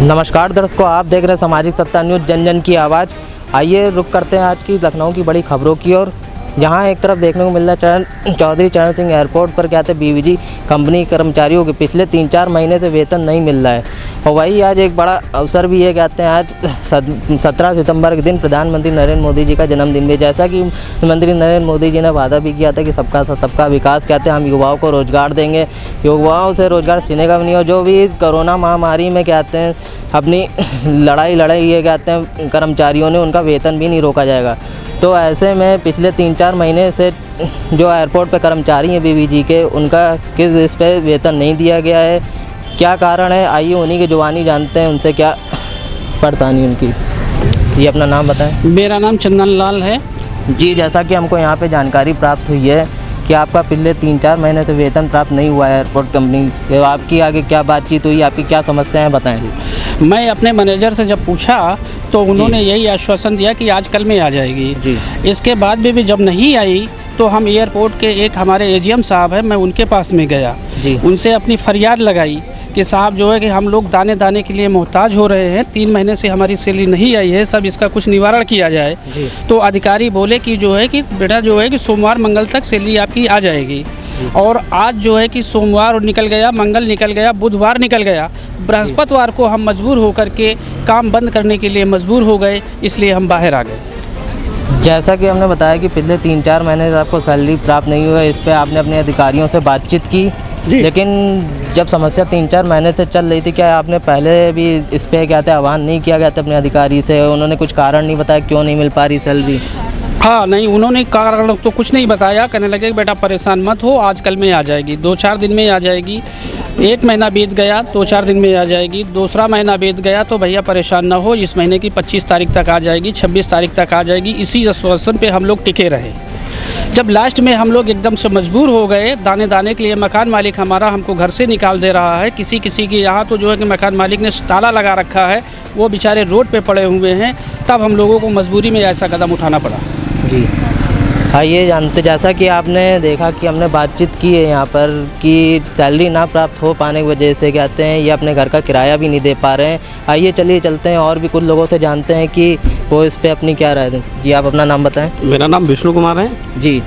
नमस्कार दर्शकों, आप देख रहे हैं सामाजिक सत्ता न्यूज़ जन जन की आवाज़। आइए रुक करते हैं आज की लखनऊ की बड़ी खबरों की ओर। यहाँ एक तरफ देखने को मिल रहा है चौधरी चरण सिंह एयरपोर्ट पर कहते बीवीजी कंपनी कर्मचारियों के पिछले 3-4 महीने से वेतन नहीं मिल रहा है। और वही आज एक बड़ा अवसर भी है, कहते हैं आज 17 सितंबर के दिन प्रधानमंत्री नरेंद्र मोदी जी का जन्मदिन भी। जैसा कि प्रधानमंत्री नरेंद्र मोदी जी ने वादा भी किया था कि सबका साथ सबका विकास, कहते हैं हम युवाओं को रोज़गार देंगे, युवाओं से रोज़गार छीनेगा भी नहीं। और जो भी कोरोना महामारी में कहते हैं अपनी लड़ाई ये कहते हैं कर्मचारियों ने, उनका वेतन भी नहीं रोका जाएगा। तो ऐसे में पिछले 3-4 महीने से जो एयरपोर्ट पे कर्मचारी हैं बीवीजी के, उनका किस इस पे वेतन नहीं दिया गया है, क्या कारण है, आइए उन्हीं की जुबानी जानते हैं उनसे क्या परेशानी उनकी। ये अपना नाम बताएं। मेरा नाम चंदन लाल है जी। जैसा कि हमको यहाँ पे जानकारी प्राप्त हुई है कि आपका पिछले 3-4 महीने से वेतन प्राप्त नहीं हुआ है एयरपोर्ट कंपनी, तो आपकी आगे क्या बातचीत हुई, आपकी क्या समस्याएं बताएं। मैं अपने मैनेजर से जब पूछा तो उन्होंने यही आश्वासन दिया कि आज कल में आ जाएगी जी। इसके बाद भी जब नहीं आई तो हम एयरपोर्ट के एक हमारे एजीएम साहब हैं, मैं उनके पास में गया जी। उनसे अपनी फरियाद लगाई कि साहब जो है कि हम लोग दाने दाने के लिए मोहताज हो रहे हैं, 3 महीने से हमारी सैलरी नहीं आई है, सब इसका कुछ निवारण किया जाए। तो अधिकारी बोले कि जो है कि बेटा जो है कि सोमवार मंगल तक सैलरी आपकी आ जाएगी। और आज जो है कि सोमवार निकल गया, मंगल निकल गया, बुधवार निकल गया, बृहस्पतिवार को हम मजबूर होकर के काम बंद करने के लिए मजबूर हो गए, इसलिए हम बाहर आ गए। जैसा कि हमने बताया कि पिछले 3-4 महीने से आपको सैलरी प्राप्त नहीं हुआ है, इस पर आपने अपने अधिकारियों से बातचीत की, लेकिन जब समस्या 3-4 महीने से चल रही थी, क्या आपने पहले भी इस पर कहते आह्वान नहीं किया गया था अपने अधिकारी से? उन्होंने कुछ कारण नहीं बताया क्यों नहीं मिल पा रही सैलरी? हाँ नहीं, उन्होंने कारण तो कुछ नहीं बताया, कहने लगे बेटा परेशान मत हो, आजकल में आ जाएगी, 2-4 दिन में आ जाएगी। 1 महीना बीत गया, 2-4 दिन में आ जाएगी। दूसरा महीना बीत गया तो भैया परेशान ना हो, इस महीने की 25 तारीख तक आ जाएगी, 26 तारीख तक आ जाएगी। इसी आश्वासन पे हम लोग टिके रहे। जब लास्ट में हम लोग एकदम से मजबूर हो गए दाने दाने के लिए, मकान मालिक हमारा हमको घर से निकाल दे रहा है, किसी के यहाँ तो जो है कि मकान मालिक ने ताला लगा रखा है, वो बेचारे रोड पे पड़े हुए हैं, तब हम लोगों को मजबूरी में ऐसा कदम उठाना पड़ा जी। आइए जानते, जैसा कि आपने देखा कि हमने बातचीत की है यहाँ पर कि सैलरी ना प्राप्त हो पाने की वजह से कहते हैं ये अपने घर का किराया भी नहीं दे पा रहे हैं। आइए चलिए चलते हैं और भी कुछ लोगों से जानते हैं कि वो इस पे अपनी क्या राय दें। जी आप अपना नाम बताएं। मेरा नाम विष्णु कुमार है जी।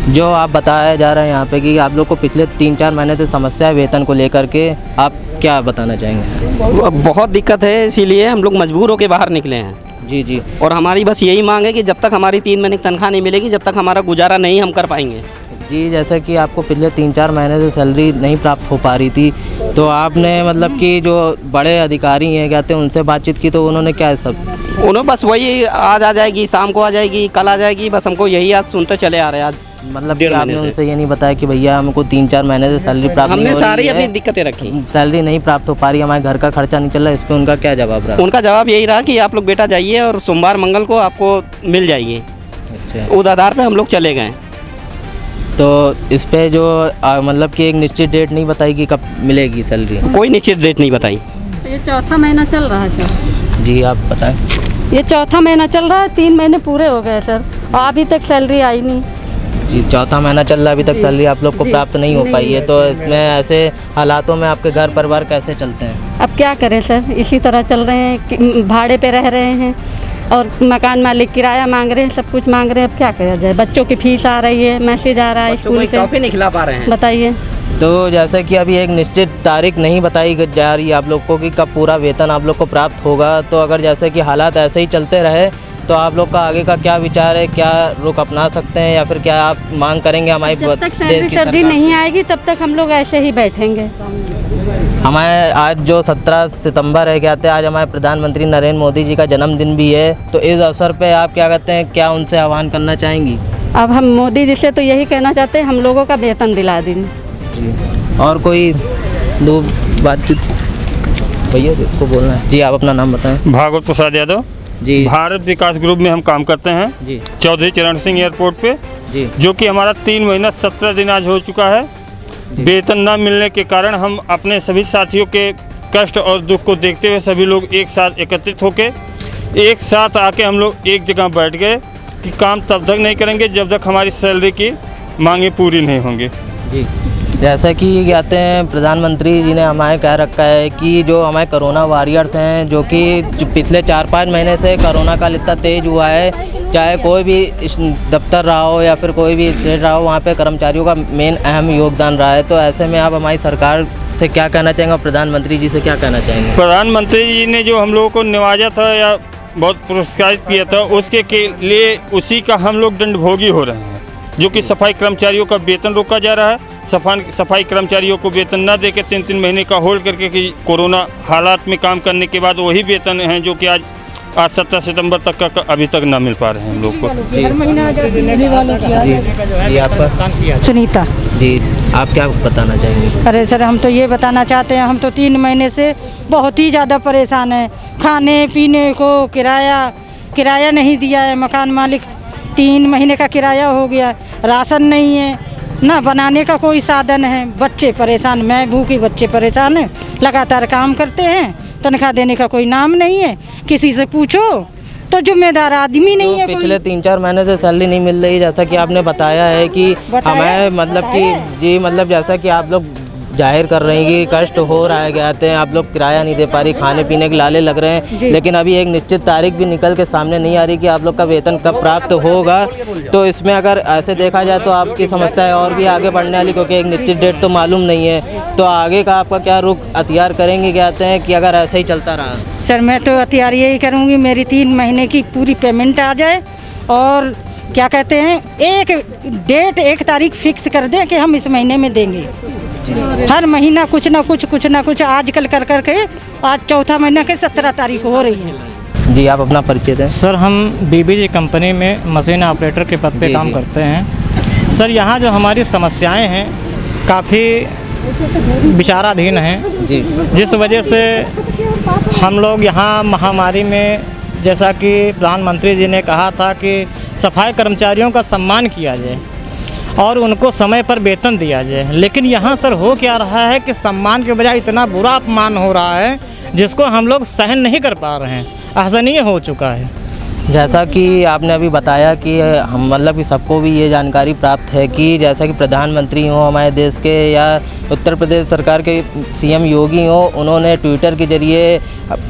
जो आप बताया जा रहा है यहाँ पे कि आप लोग को पिछले 3-4 महीने से समस्या है वेतन को लेकर के, आप क्या बताना चाहेंगे? बहुत दिक्कत है, इसीलिए हम लोग मजबूर होकर बाहर निकले हैं जी। और हमारी बस यही मांग है कि जब तक हमारी 3 महीने की तनख्वाह नहीं मिलेगी, जब तक हमारा गुजारा नहीं हम कर पाएंगे जी। जैसे कि आपको पिछले 3-4 महीने से सैलरी नहीं प्राप्त हो पा रही थी, तो आपने मतलब कि जो बड़े अधिकारी हैं कहते हैं उनसे बातचीत की, तो उन्होंने क्या सब? उन्होंने बस वही आज आ जाएगी, शाम को आ जाएगी, कल आ जाएगी, बस हमको यही आज सुनते चले आ रहे हैं। आज मतलब कि आपने उनसे ये नहीं बताया कि भैया हमको 3-4 महीने से सैलरी प्राप्त नहीं हो रही है, सारी अपनी दिक्कतें रखी, सैलरी नहीं प्राप्त हो पा रही, हमारे घर का खर्चा नहीं चल रहा, इस पे उनका क्या जवाब रहा? उनका जवाब यही रहा कि आप लोग बेटा जाइए और सोमवार मंगल को आपको मिल जाएगी। अच्छा। उस आधार पे हम लोग चले गए। तो इस पे जो मतलब कि एक निश्चित डेट नहीं बताई कि कब मिलेगी सैलरी? कोई निश्चित डेट नहीं बताई। ये 4था महीना चल रहा है सर। जी आप बताएं। ये 4था महीना चल रहा है, 3 महीने पूरे हो गए सर, और अभी तक सैलरी आई नहीं जी। 4था महीना चल रहा है, अभी तक सैलरी आप लोग को प्राप्त नहीं हो पाई है, तो इसमें ऐसे हालातों में आपके घर परिवार कैसे चलते हैं? अब क्या करें सर, इसी तरह चल रहे हैं, भाड़े पे रह रहे हैं और मकान मालिक किराया मांग रहे हैं, सब कुछ मांग रहे हैं, अब क्या किया जाए? बच्चों की फीस आ रही है, मैसेज आ रहा है स्कूल से, नहीं खिला पा रहे हैं, बताइए। तो जैसे कि अभी एक निश्चित तारीख नहीं बताई जा रही है आप लोग को कि कब पूरा वेतन आप लोग को प्राप्त होगा, तो अगर जैसे कि हालात ऐसे ही चलते रहे तो आप लोग का आगे का क्या विचार है, क्या रुख अपना सकते हैं या फिर क्या आप मांग करेंगे? हमारी जब तक सैलरी नहीं आएगी तब तक हम लोग ऐसे ही बैठेंगे। हमारे आज जो 17 सितंबर है कहते हैं, आज हमारे प्रधानमंत्री नरेंद्र मोदी जी का जन्मदिन भी है, तो इस अवसर पे आप क्या कहते हैं, क्या उनसे आह्वान करना चाहेंगी? अब हम मोदी जी से तो यही कहना चाहते हैं हम लोगों का वेतन दिला दीजिए जी। और कोई दो बातचीत भैया इसको बोलना है? जी आप अपना नाम बताएं। भागवत प्रसाद यादव जी। भारत विकास ग्रुप में हम काम करते हैं जी। चौधरी चरण सिंह एयरपोर्ट पे जी। जो कि हमारा 3 महीना 17 दिन आज हो चुका है। वेतन न मिलने के कारण हम अपने सभी साथियों के कष्ट और दुख को देखते हुए सभी लोग एक साथ एकत्रित होकर एक साथ आके हम लोग एक जगह बैठ गए कि काम तब तक नहीं करेंगे जब तक हमारी सैलरी की मांगे पूरी नहीं होंगी। जी, जैसे कि कहते हैं प्रधानमंत्री जी ने हमारे कह रखा है कि जो हमारे कोरोना वॉरियर्स हैं, जो कि पिछले 4-5 महीने से कोरोना का इतना तेज़ हुआ है, चाहे कोई भी दफ्तर रहा हो या फिर कोई भी स्टेट रहा हो, वहाँ पे कर्मचारियों का मेन अहम योगदान रहा है। तो ऐसे में आप हमारी सरकार से क्या कहना चाहेंगे और प्रधानमंत्री जी से क्या कहना चाहेंगे? प्रधानमंत्री जी ने जो हम लोगों को नवाजा था या बहुत पुरस्कृत किया था, उसके लिए उसी का हम लोग दंडभोगी हो रहे हैं। जो कि सफाई कर्मचारियों का वेतन रोका जा रहा है, सफाई कर्मचारियों को वेतन ना देके 3-3 महीने का होल्ड करके कि कोरोना हालात में काम करने के बाद वही वेतन हैं जो कि आज 17 सितंबर तक का अभी तक ना मिल पा रहे हैं हम लोग को। जी, आपका? सुनीता जी, आप क्या बताना चाहेंगे? अरे सर, हम तो ये बताना चाहते हैं, हम तो 3 महीने से बहुत ही ज़्यादा परेशान हैं। खाने पीने को किराया नहीं दिया है मकान मालिक, 3 महीने का किराया हो गया, राशन नहीं है, ना बनाने का कोई साधन है, बच्चे परेशान, मैं भूखी, बच्चे परेशान हैं, लगातार काम करते हैं, तनख्वाह देने का कोई नाम नहीं है, किसी से पूछो तो जिम्मेदार आदमी नहीं है। पिछले 3-4 महीने से सैलरी नहीं मिल रही, जैसा कि आपने बताया है कि हमें मतलब कि जी मतलब जैसा कि आप लोग जाहिर कर रहे हैं कि कष्ट हो रहा है, कहते हैं आप लोग किराया नहीं दे पा रही, खाने पीने के लाले लग रहे हैं, लेकिन अभी एक निश्चित तारीख भी निकल के सामने नहीं आ रही कि आप लोग का वेतन कब प्राप्त होगा। तो इसमें अगर ऐसे देखा जाए तो आपकी समस्या है और भी आगे बढ़ने वाली, क्योंकि एक निश्चित डेट तो मालूम नहीं है। तो आगे का आपका क्या रुख अख्तियार करेंगे, कहते हैं कि अगर ऐसा ही चलता रहा? सर, मैं तो अख्तियार यही करूँगी, मेरी 3 महीने की पूरी पेमेंट आ जाए और क्या कहते हैं, एक तारीख फिक्स कर दें कि हम इस महीने में देंगे। हर महीना कुछ ना कुछ आजकल कर के आज 4था महीना के 17 तारीख हो रही है। जी, आप अपना परिचय दें। सर, हम बीबीजी कंपनी में मशीन ऑपरेटर के पद पे काम करते हैं। सर, यहाँ जो हमारी समस्याएं हैं काफ़ी विचाराधीन हैं जी, जिस वजह से हम लोग यहाँ महामारी में, जैसा कि प्रधानमंत्री जी ने कहा था कि सफाई कर्मचारियों का सम्मान किया जाए और उनको समय पर वेतन दिया जाए, लेकिन यहाँ सर हो क्या रहा है कि सम्मान के बजाय इतना बुरा अपमान हो रहा है जिसको हम लोग सहन नहीं कर पा रहे हैं, असहनीय हो चुका है। जैसा कि आपने अभी बताया कि हम मतलब कि सबको भी ये जानकारी प्राप्त है कि जैसा कि प्रधानमंत्री हों हमारे देश के या उत्तर प्रदेश सरकार के सीएम योगी हों, उन्होंने ट्विटर के जरिए,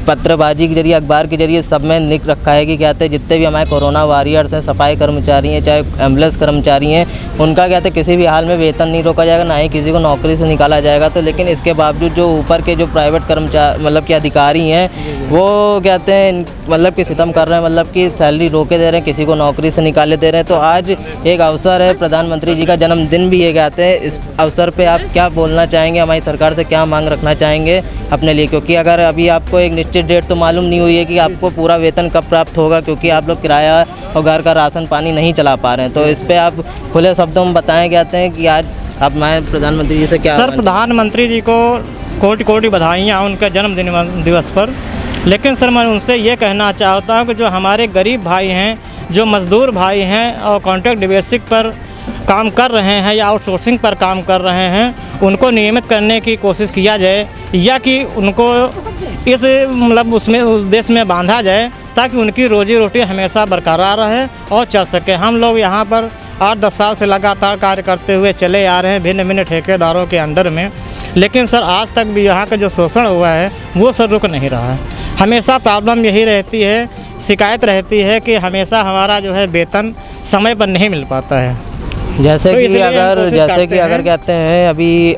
पत्रबाजी के जरिए, अखबार के जरिए सब में लिख रखा है कि कहते हैं जितने भी हमारे कोरोना वॉरियर्स हैं, सफाई कर्मचारी हैं, चाहे एम्बुलेंस कर्मचारी हैं, उनका कहते हैं किसी भी हाल में वेतन नहीं रोका जाएगा, ना ही किसी को नौकरी से निकाला जाएगा। तो लेकिन इसके बावजूद जो ऊपर के जो प्राइवेट कर्मचारी मतलब कि अधिकारी हैं, वो कहते हैं मतलब कि सितम कर रहे हैं, मतलब कि सैलरी रोके दे रहे हैं, किसी को नौकरी से निकाले दे रहे हैं। तो आज एक अवसर है, प्रधानमंत्री जी का जन्मदिन भी ये कहते हैं, इस अवसर पे आप क्या बोलना चाहेंगे, हमारी सरकार से क्या मांग रखना चाहेंगे अपने लिए? क्योंकि अगर अभी आपको एक निश्चित डेट तो मालूम नहीं हुई है कि आपको पूरा वेतन कब प्राप्त होगा, क्योंकि आप लोग किराया और घर का राशन पानी नहीं चला पा रहे हैं। तो इस पर आप खुले शब्दों में बताएं कहते हैं कि आज आप हमारे प्रधानमंत्री जी से क्या? सर, प्रधानमंत्री जी को कोटि बधाइयाँ उनके जन्मदिन दिवस पर, लेकिन सर मैं उनसे ये कहना चाहता हूँ कि जो हमारे गरीब भाई हैं, जो मज़दूर भाई हैं और कॉन्ट्रैक्ट बेसिस पर काम कर रहे हैं या आउटसोर्सिंग पर काम कर रहे हैं, उनको नियमित करने की कोशिश किया जाए या कि उनको इस मतलब उसमें उस देश में बांधा जाए ताकि उनकी रोजी रोटी हमेशा बरकरार रहे और चल सके। हम लोग यहाँ पर 8-10 साल से लगातार कार्य करते हुए चले आ रहे हैं भिन्न भिन्न ठेकेदारों के अंडर में, लेकिन सर आज तक भी यहाँ का जो शोषण हुआ है वो सर रुक नहीं रहा है। हमेशा प्रॉब्लम यही रहती है, शिकायत रहती है कि हमेशा हमारा जो है वेतन समय पर नहीं मिल पाता है। जैसे कि अगर कहते हैं अभी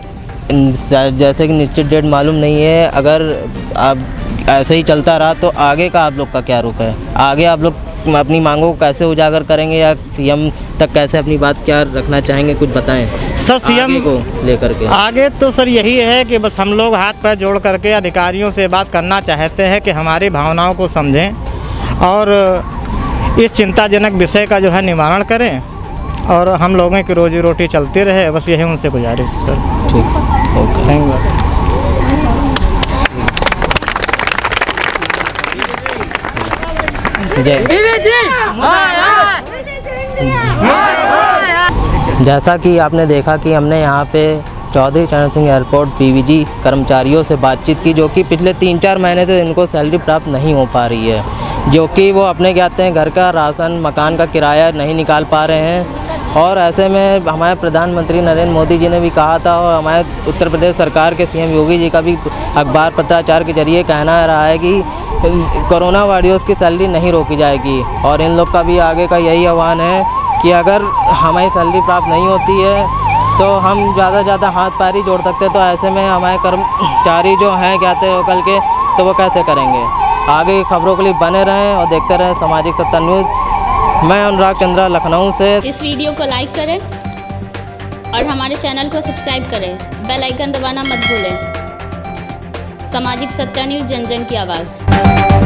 जैसे कि निश्चित डेट मालूम नहीं है, अगर आप ऐसे ही चलता रहा तो आगे का आप लोग का क्या रुख है? आगे आप लोग अपनी मांगों को कैसे उजागर करेंगे या सीएम तक कैसे अपनी बात क्या रखना चाहेंगे, कुछ बताएं सर। सीएम को लेकर के आगे तो सर यही है कि बस हम लोग हाथ पैर जोड़ करके अधिकारियों से बात करना चाहते हैं कि हमारी भावनाओं को समझें और इस चिंताजनक विषय का जो है निवारण करें और हम लोगों की रोजी रोटी चलती रहे, बस यही उनसे गुजारिश है सर। ठीक, ओके, थैंक यू। जैसा कि आपने देखा कि हमने यहाँ पे चौधरी चरण सिंह एयरपोर्ट बीवीजी कर्मचारियों से बातचीत की, जो कि पिछले 3-4 महीने से इनको सैलरी प्राप्त नहीं हो पा रही है, जो कि वो अपने कहते हैं घर का राशन, मकान का किराया नहीं निकाल पा रहे हैं और ऐसे में हमारे प्रधानमंत्री नरेंद्र मोदी जी ने भी कहा था और हमारे उत्तर प्रदेश सरकार के सीएम योगी जी का भी अखबार पत्राचार के जरिए कहना रहा है कि कोरोना वॉरियर्स की सैलरी नहीं रोकी जाएगी। और इन लोग का भी आगे का यही आह्वान है कि अगर हमें सैलरी प्राप्त नहीं होती है तो हम ज़्यादा से ज़्यादा हाथ पैर ही जोड़ सकते हैं। तो ऐसे में हमारे कर्मचारी जो हैं कहते हो कल के, तो वो कैसे करेंगे। आगे की खबरों के लिए बने रहें और देखते रहें सामाजिक सत्ता न्यूज़। मैं अनुराग चंद्रा, लखनऊ से। इस वीडियो को लाइक करें और हमारे चैनल को सब्सक्राइब करें। बेल आइकन दबाना मत भूलें। सामाजिक सत्ता न्यूज़, जन जन की आवाज़।